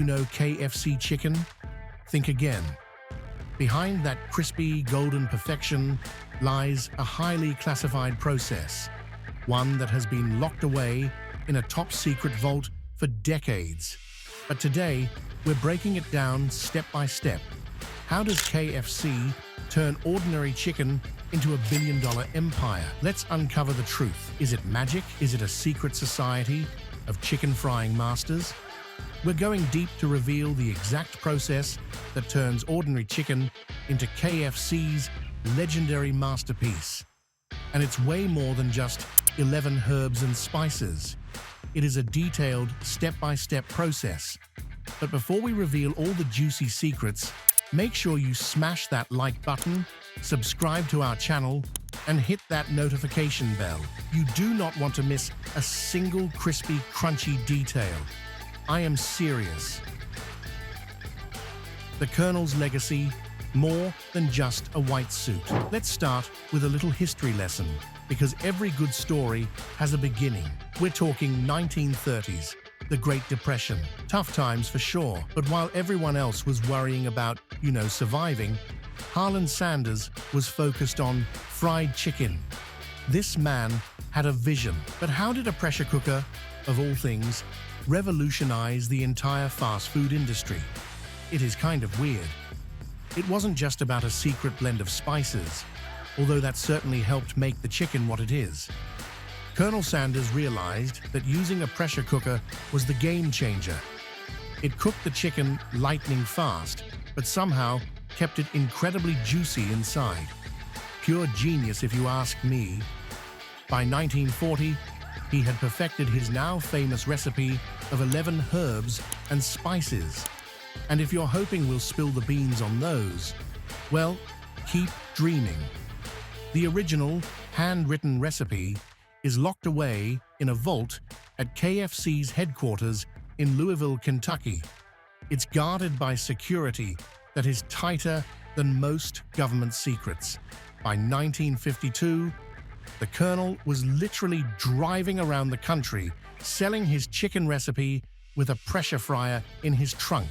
you know KFC chicken? Think again. Behind that crispy, golden perfection lies a highly classified process, one that has been locked away in a top-secret vault for decades. But today, we're breaking it down step by step. How does KFC turn ordinary chicken into a billion-dollar empire? Let's uncover the truth. Is it magic? Is it a secret society of chicken frying masters? We're going deep to reveal the exact process that turns ordinary chicken into KFC's legendary masterpiece. And it's way more than just 11 herbs and spices. It is a detailed, step-by-step process. But before we reveal all the juicy secrets, make sure you smash that like button, subscribe to our channel, and hit that notification bell. You do not want to miss a single crispy, crunchy detail. I am serious. The Colonel's legacy, more than just a white suit. Let's start with a little history lesson, because every good story has a beginning. We're talking 1930s, the Great Depression. Tough times for sure, but while everyone else was worrying about, surviving, Harlan Sanders was focused on fried chicken. This man had a vision. But how did a pressure cooker, of all things, revolutionize the entire fast food industry? It is kind of weird. It wasn't just about a secret blend of spices, although that certainly helped make the chicken what it is. Colonel Sanders realized that using a pressure cooker was the game changer. It cooked the chicken lightning fast, but somehow kept it incredibly juicy inside. Pure genius if you ask me. By 1940, he had perfected his now famous recipe of 11 herbs and spices. And if you're hoping we'll spill the beans on those, well, keep dreaming. The original, handwritten recipe is locked away in a vault at KFC's headquarters in Louisville, Kentucky. It's guarded by security that is tighter than most government secrets. By 1952, the Colonel was literally driving around the country, selling his chicken recipe with a pressure fryer in his trunk.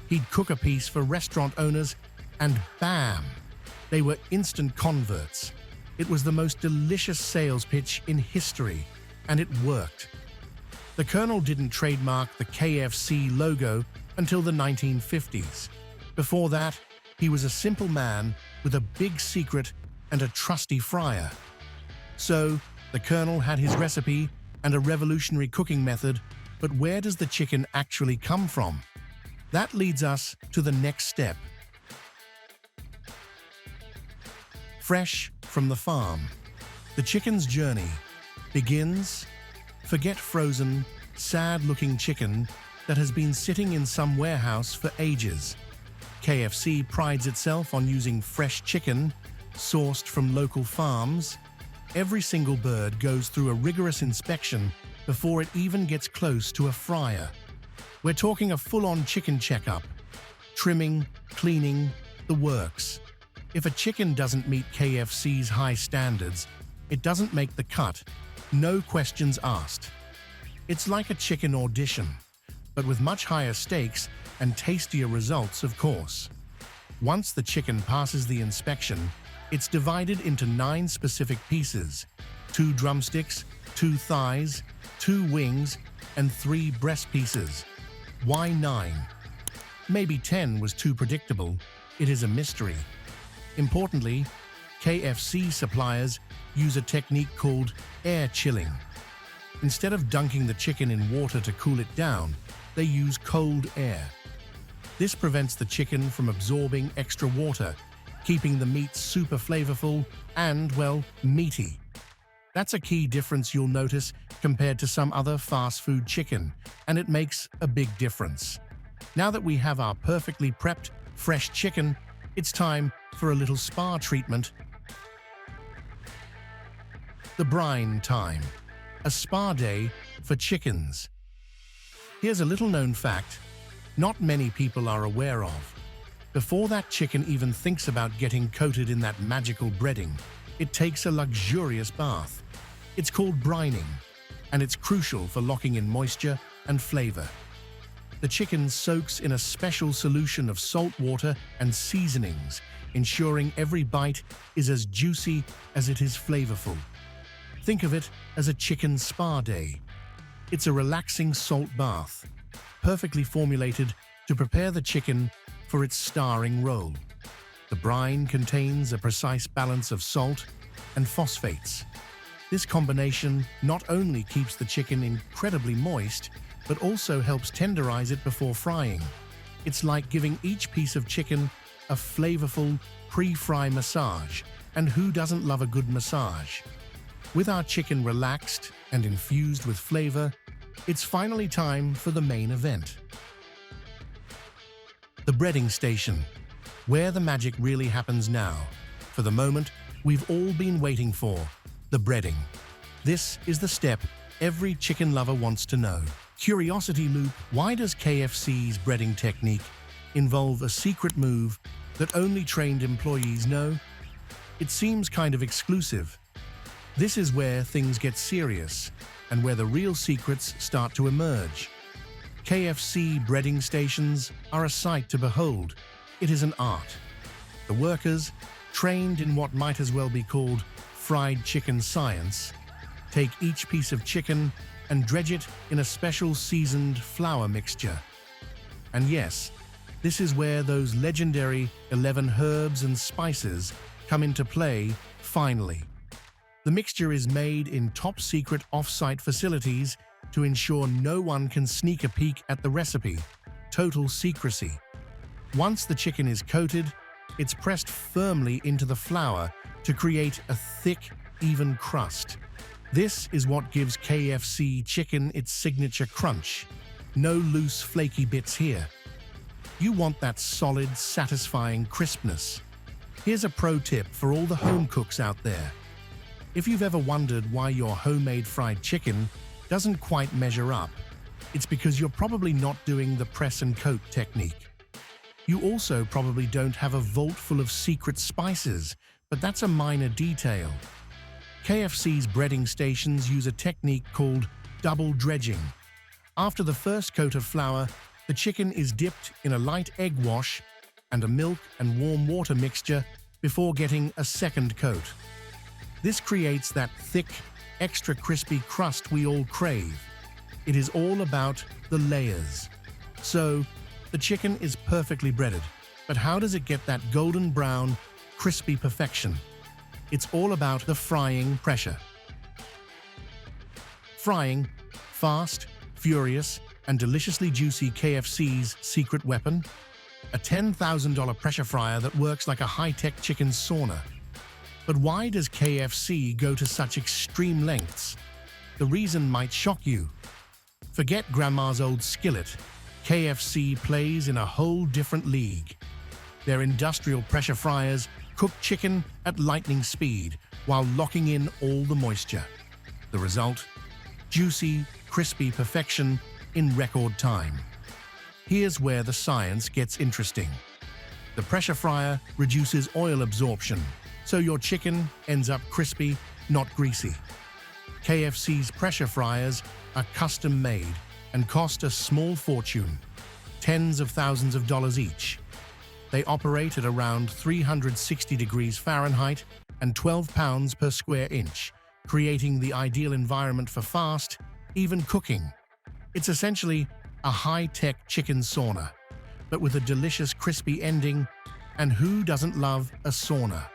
He'd cook a piece for restaurant owners, and bam! They were instant converts. It was the most delicious sales pitch in history, and it worked. The Colonel didn't trademark the KFC logo until the 1950s. Before that, he was a simple man with a big secret and a trusty fryer. So, the Colonel had his recipe and a revolutionary cooking method, but where does the chicken actually come from? That leads us to the next step. Fresh from the farm. The chicken's journey begins. Forget frozen, sad-looking chicken that has been sitting in some warehouse for ages. KFC prides itself on using fresh chicken, sourced from local farms. Every single bird goes through a rigorous inspection before it even gets close to a fryer. We're talking a full-on chicken checkup. Trimming, cleaning, the works. If a chicken doesn't meet KFC's high standards, it doesn't make the cut. No questions asked. It's like a chicken audition, but with much higher stakes and tastier results, of course. Once the chicken passes the inspection, it's divided into 9 specific pieces: 2 drumsticks, 2 thighs, 2 wings, and 3 breast pieces. Why 9? Maybe 10 was too predictable. It is a mystery. Importantly, KFC suppliers use a technique called air chilling. Instead of dunking the chicken in water to cool it down, they use cold air. This prevents the chicken from absorbing extra water, keeping the meat super flavorful and, well, meaty. That's a key difference you'll notice compared to some other fast food chicken, and it makes a big difference. Now that we have our perfectly prepped, fresh chicken, it's time for a little spa treatment. The Brine Time, a spa day for chickens. Here's a little-known fact not many people are aware of. Before that chicken even thinks about getting coated in that magical breading, it takes a luxurious bath. It's called brining, and it's crucial for locking in moisture and flavor. The chicken soaks in a special solution of salt water and seasonings, ensuring every bite is as juicy as it is flavorful. Think of it as a chicken spa day. It's a relaxing salt bath, perfectly formulated to prepare the chicken for its starring role. The brine contains a precise balance of salt and phosphates. This combination not only keeps the chicken incredibly moist, but also helps tenderize it before frying. It's like giving each piece of chicken a flavorful pre-fry massage, and who doesn't love a good massage? With our chicken relaxed and infused with flavor, it's finally time for the main event. The breading station, where the magic really happens now. For the moment we've all been waiting for, the breading. This is the step every chicken lover wants to know. Curiosity loop: why does KFC's breading technique involve a secret move that only trained employees know? It seems kind of exclusive. This is where things get serious and where the real secrets start to emerge. KFC breading stations are a sight to behold. It is an art. The workers, trained in what might as well be called fried chicken science, take each piece of chicken and dredge it in a special seasoned flour mixture. And yes, this is where those legendary 11 herbs and spices come into play finally. The mixture is made in top-secret off-site facilities to ensure no one can sneak a peek at the recipe. Total secrecy. Once the chicken is coated, it's pressed firmly into the flour to create a thick, even crust. This is what gives KFC chicken its signature crunch. No loose, flaky bits here. You want that solid, satisfying crispness. Here's a pro tip for all the home cooks out there. If you've ever wondered why your homemade fried chicken doesn't quite measure up, it's because you're probably not doing the press and coat technique. You also probably don't have a vault full of secret spices, but that's a minor detail. KFC's breading stations use a technique called double dredging. After the first coat of flour, the chicken is dipped in a light egg wash and a milk and warm water mixture before getting a second coat. This creates that thick, extra crispy crust we all crave. It is all about the layers. So, the chicken is perfectly breaded, but how does it get that golden brown, crispy perfection? It's all about the frying pressure. Frying, fast, furious, and deliciously juicy KFC's secret weapon? A $10,000 pressure fryer that works like a high-tech chicken sauna. But why does KFC go to such extreme lengths? The reason might shock you. Forget grandma's old skillet. KFC plays in a whole different league. Their industrial pressure fryers cook chicken at lightning speed while locking in all the moisture. The result? Juicy, crispy perfection in record time. Here's where the science gets interesting. The pressure fryer reduces oil absorption, so your chicken ends up crispy, not greasy. KFC's pressure fryers are custom-made and cost a small fortune, tens of thousands of dollars each. They operate at around 360 degrees Fahrenheit and 12 pounds per square inch, creating the ideal environment for fast, even cooking. It's essentially a high-tech chicken sauna, but with a delicious crispy ending, and who doesn't love a sauna?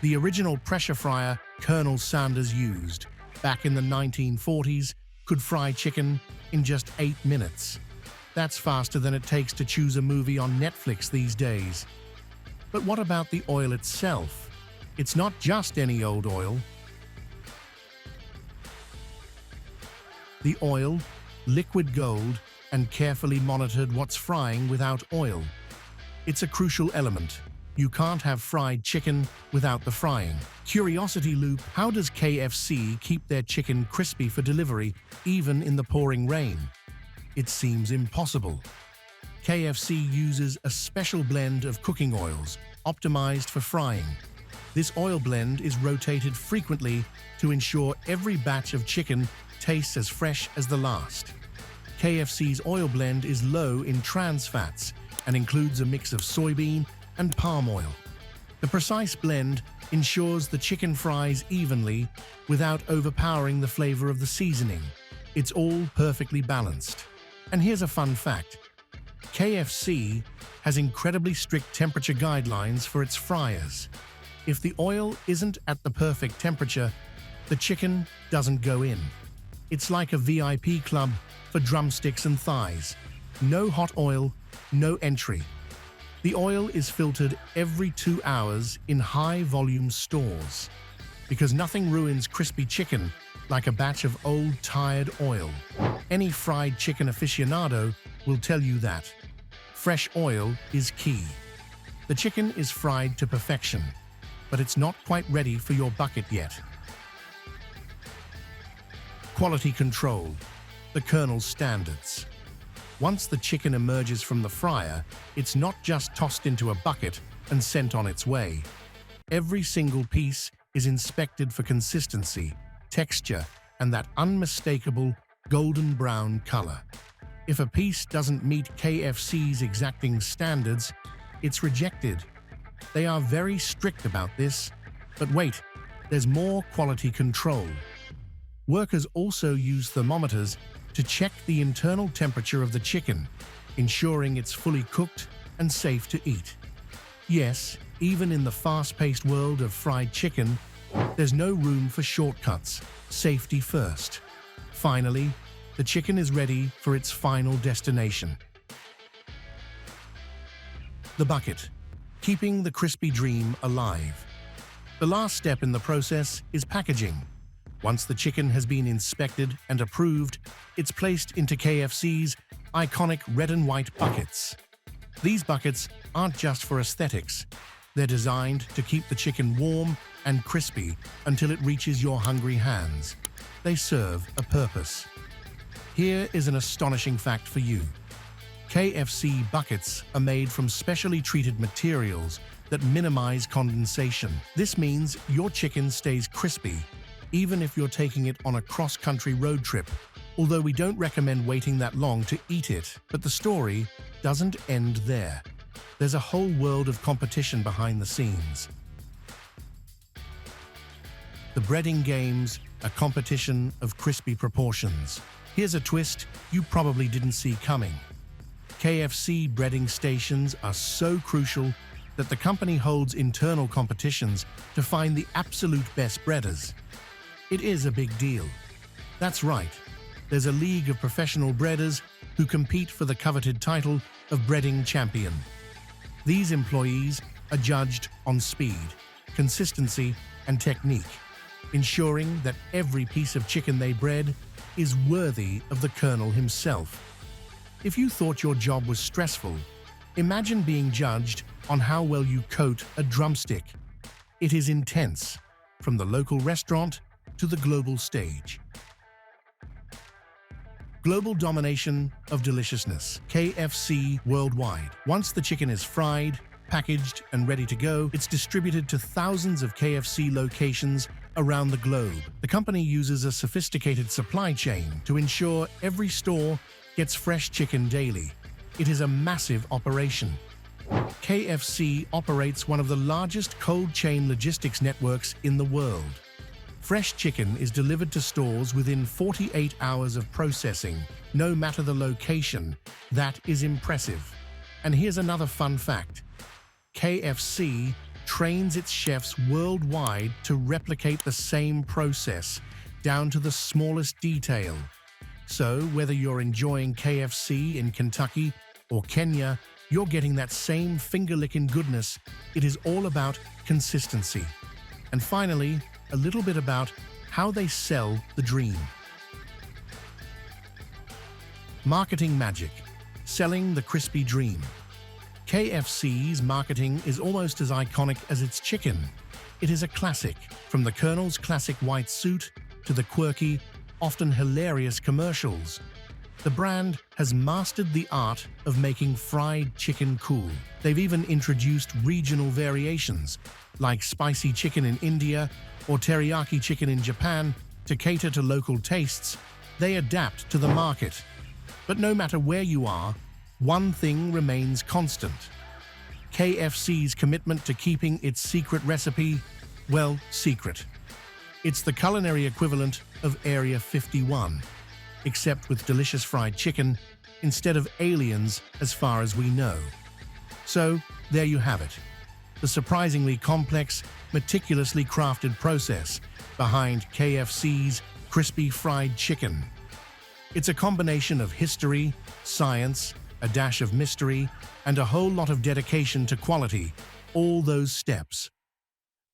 The original pressure fryer Colonel Sanders used back in the 1940s could fry chicken in just 8 minutes. That's faster than it takes to choose a movie on Netflix these days. But what about the oil itself? It's not just any old oil. The oil, liquid gold, and carefully monitored what's frying without oil. It's a crucial element. You can't have fried chicken without the frying. Curiosity loop: how does KFC keep their chicken crispy for delivery, even in the pouring rain? It seems impossible. KFC uses a special blend of cooking oils, optimized for frying. This oil blend is rotated frequently to ensure every batch of chicken tastes as fresh as the last. KFC's oil blend is low in trans fats and includes a mix of soybean and palm oil. The precise blend ensures the chicken fries evenly without overpowering the flavor of the seasoning. It's all perfectly balanced. And here's a fun fact. KFC has incredibly strict temperature guidelines for its fryers. If the oil isn't at the perfect temperature, the chicken doesn't go in. It's like a VIP club for drumsticks and thighs. No hot oil, no entry. The oil is filtered every 2 hours in high-volume stores, because nothing ruins crispy chicken like a batch of old, tired oil. Any fried chicken aficionado will tell you that. Fresh oil is key. The chicken is fried to perfection, but it's not quite ready for your bucket yet. Quality control, the Colonel's standards. Once the chicken emerges from the fryer, it's not just tossed into a bucket and sent on its way. Every single piece is inspected for consistency, texture, and that unmistakable golden brown color. If a piece doesn't meet KFC's exacting standards, it's rejected. They are very strict about this. But wait, there's more quality control. Workers also use thermometers to check the internal temperature of the chicken, ensuring it's fully cooked and safe to eat. Yes, even in the fast-paced world of fried chicken, there's no room for shortcuts. Safety first. Finally, the chicken is ready for its final destination. The bucket, keeping the crispy dream alive. The last step in the process is packaging. Once the chicken has been inspected and approved, it's placed into KFC's iconic red and white buckets. These buckets aren't just for aesthetics. They're designed to keep the chicken warm and crispy until it reaches your hungry hands. They serve a purpose. Here is an astonishing fact for you. KFC buckets are made from specially treated materials that minimize condensation. This means your chicken stays crispy even if you're taking it on a cross-country road trip, although we don't recommend waiting that long to eat it. But the story doesn't end there. There's a whole world of competition behind the scenes. The breading game's a competition of crispy proportions. Here's a twist you probably didn't see coming. KFC breading stations are so crucial that the company holds internal competitions to find the absolute best breaders. It is a big deal. That's right. There's a league of professional breaders who compete for the coveted title of breading champion. These employees are judged on speed, consistency, and technique, ensuring that every piece of chicken they bread is worthy of the Colonel himself. If you thought your job was stressful, imagine being judged on how well you coat a drumstick. It is intense, from the local restaurant to the global stage. Global domination of deliciousness. KFC worldwide. Once the chicken is fried, packaged, and ready to go, it's distributed to thousands of KFC locations around the globe. The company uses a sophisticated supply chain to ensure every store gets fresh chicken daily. It is a massive operation. KFC operates one of the largest cold chain logistics networks in the world. Fresh chicken is delivered to stores within 48 hours of processing, no matter the location. That is impressive. And here's another fun fact. KFC trains its chefs worldwide to replicate the same process, down to the smallest detail. So, whether you're enjoying KFC in Kentucky or Kenya, you're getting that same finger-licking goodness. It is all about consistency. And finally, a little bit about how they sell the dream. Marketing magic. Selling the crispy dream. KFC's marketing is almost as iconic as its chicken. It is a classic, from the Colonel's classic white suit to the quirky, often hilarious commercials. The brand has mastered the art of making fried chicken cool. They've even introduced regional variations, like spicy chicken in India or teriyaki chicken in Japan, to cater to local tastes. They adapt to the market. But no matter where you are, one thing remains constant. KFC's commitment to keeping its secret recipe, well, secret. It's the culinary equivalent of Area 51, except with delicious fried chicken instead of aliens as far as we know. So, there you have it. The surprisingly complex, meticulously crafted process behind KFC's crispy fried chicken. It's a combination of history, science, a dash of mystery, and a whole lot of dedication to quality, all those steps.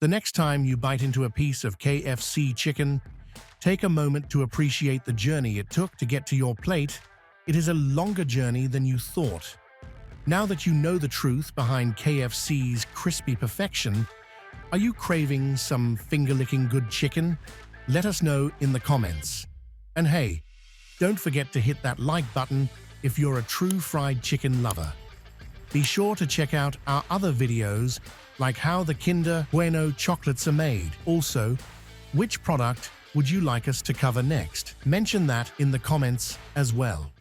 The next time you bite into a piece of KFC chicken, take a moment to appreciate the journey it took to get to your plate. It is a longer journey than you thought. Now that you know the truth behind KFC's crispy perfection, are you craving some finger-licking good chicken? Let us know in the comments. And hey, don't forget to hit that like button if you're a true fried chicken lover. Be sure to check out our other videos like how the Kinder Bueno chocolates are made. Also, which product would you like us to cover next? Mention that in the comments as well.